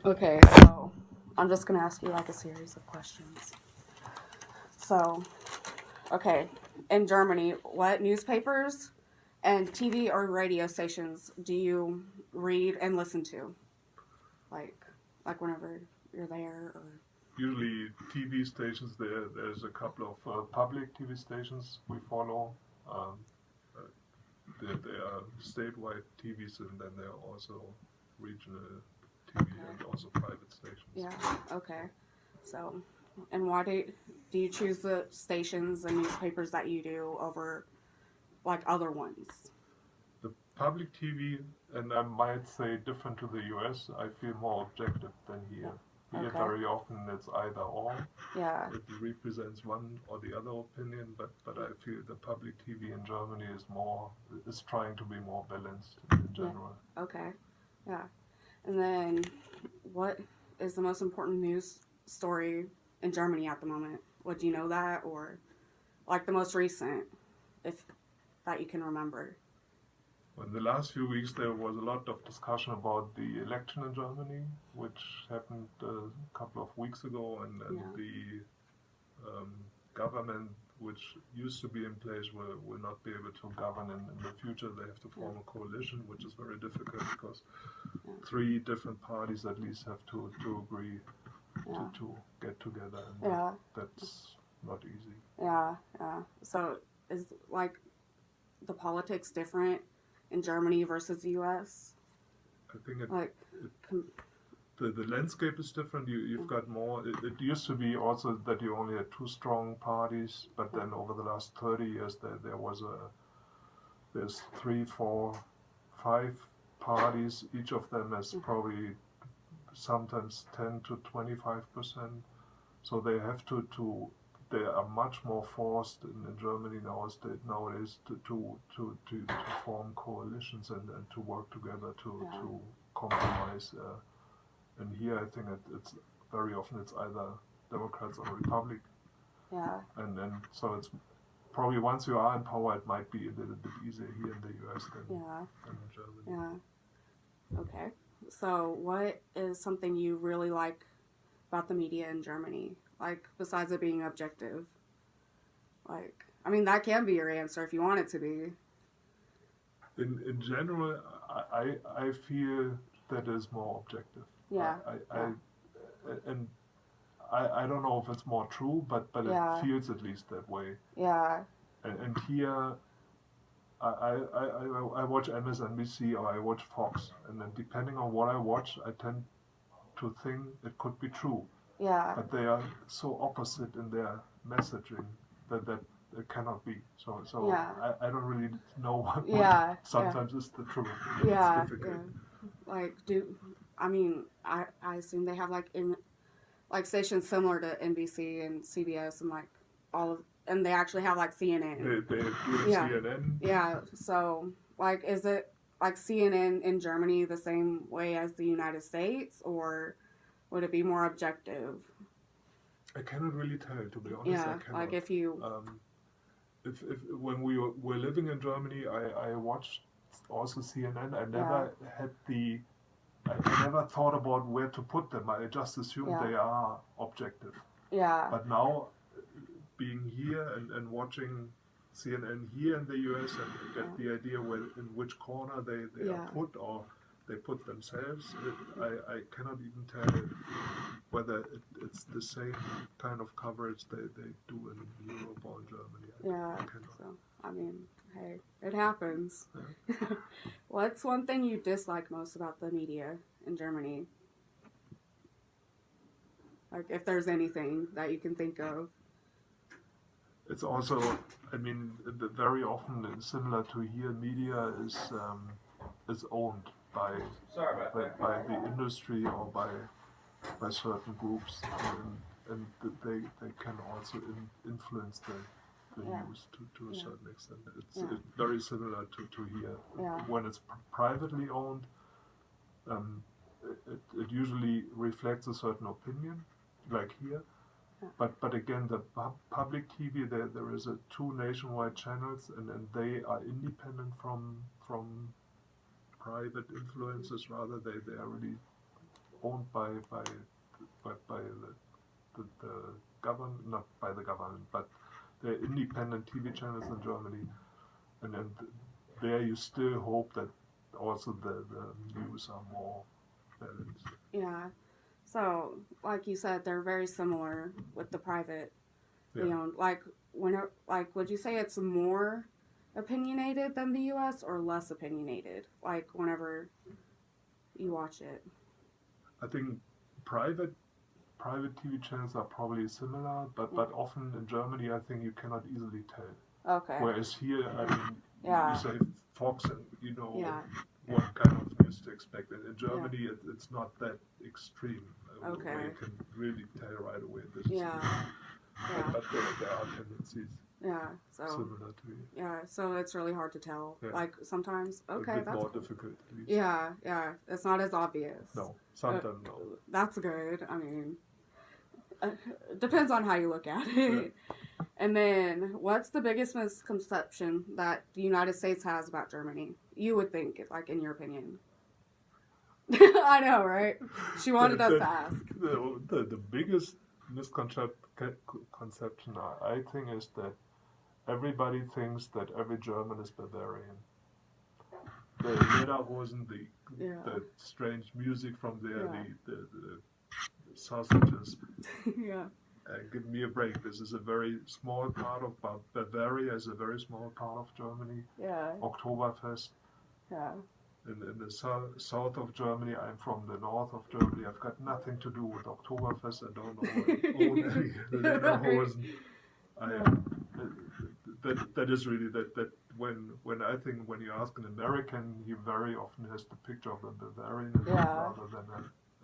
Okay, so I'm just gonna ask you like a series of questions. So, okay, in Germany, what newspapers and TV or radio stations do you read and listen to? Like, like whenever you're there, or Usually TV stations, there's a couple of public TV stations we follow. Um, uh, there are statewide TVs, and then there are also regional TV and also private stations. yeah, okay. So, and why do you choose the stations and newspapers that you do over like other ones? The public TV, and I might say different to the US, I feel more objective than here. Here Okay. very often it's either or. Yeah. It represents one or the other opinion, but I feel the public TV in Germany is trying to be more balanced in general. Yeah. Okay. Yeah. And then, what is the most important news story in Germany at the moment? Would you know that, or like the most recent, if that you can remember? In the last few weeks, there was a lot of discussion about the election in Germany, which happened a couple of weeks ago, and the government, which used to be in place, will not be able to govern in the future. They have to form a coalition, which is very difficult because three different parties at least have to agree to get together, and that's not easy. Yeah, yeah. So is like the politics different in Germany versus the U.S.? I think the landscape is different. You've got more. It used to be also that you only had two strong parties, but then over the last 30 years there's 3, 4, 5 parties. Each of them has probably sometimes 10 to 25%. So they have to they are much more forced in Germany nowadays to form coalitions and to work together to compromise. And here I think it's very often it's either Democrats or Republic. Yeah. And so it's probably once you are in power, it might be a little bit easier here in the US than in Germany. Yeah. Okay. So what is something you really like about the media in Germany? Like, besides it being objective? Like, I mean, that can be your answer if you want it to be. In general, I feel that is more objective. Yeah. I don't know if it's more true, but it feels at least that way. Yeah. And here, I watch MSNBC or I watch Fox, and then depending on what I watch, I tend to think it could be true. Yeah. But they are so opposite in their messaging that it cannot be. So I don't really know what sometimes is the truth. Yeah. It's difficult. Yeah. Like, I assume they have like stations similar to NBC and CBS and like and they actually have like CNN. They do CNN. Yeah. So like, is it like CNN in Germany the same way as the United States, or would it be more objective? I cannot really tell, to be honest. Yeah, like if you... if when we were living in Germany, I watched also CNN. I never had I never thought about where to put them. I just assumed they are objective. Yeah. But now, being here and watching CNN here in the US and get the idea in which corner they are put or they put themselves, I cannot even tell whether it's the same kind of coverage they do in Europe or in Germany. So, I mean, hey, it happens. Yeah. What's one thing you dislike most about the media in Germany? Like, if there's anything that you can think of. It's also, I mean, very often similar to here, media is owned by the industry or by certain groups, and they can also influence the news to a certain extent. It's very similar to here. When it's privately owned, it usually reflects a certain opinion, like here. But again, the public TV, there is 2 nationwide channels, and they are independent from private influences. Rather, they are really owned by the government, not by the government, but they're independent TV channels in Germany, and then there you still hope that also the news are more balanced. Yeah. So, like you said, they're very similar with the private. You Yeah. know, would you say it's more opinionated than the U.S. or less opinionated? Like, whenever you watch it. I think private TV channels are probably similar, but often in Germany I think you cannot easily tell. Okay. Whereas here, I mean, Yeah. you say Fox and you know Yeah. what kind of news to expect. And in Germany, it's not that extreme. Okay. Where you can really tell right away this is. Yeah. Yeah. But there are tendencies Yeah. So. similar to it. Yeah. So it's really hard to tell. Yeah. Like sometimes. Okay. A bit That's more cool. difficult. At least. Yeah. Yeah. It's not as obvious. No. Sometimes no. That's good. I mean, depends on how you look at it. Yeah. And then, what's the biggest misconception that the United States has about Germany? You would think, like, in your opinion. I know, right? She wanted us to ask. The biggest misconception I think is that everybody thinks that every German is Bavarian. The Lederhosen, the strange music from there, the sausages. Yeah. Give me a break. This is a very small part of Bavaria is a very small part of Germany. Yeah. Oktoberfest. Yeah. In the south of Germany, I'm from the north of Germany. I've got nothing to do with Oktoberfest. I don't own any Lederhosen. That is really that when I think when you ask an American, he very often has the picture of a Bavarian rather than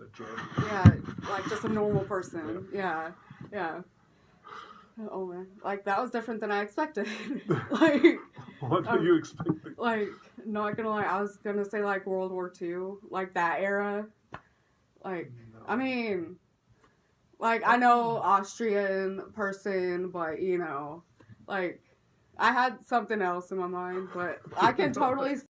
a German. Yeah, like just a normal person. Yeah. Oh man, like that was different than I expected. Like, what were you expecting? Like, not gonna lie, I was gonna say like World War II, like that era. Like, No. I mean, like I know Austrian person, but you know, like I had something else in my mind, but I can totally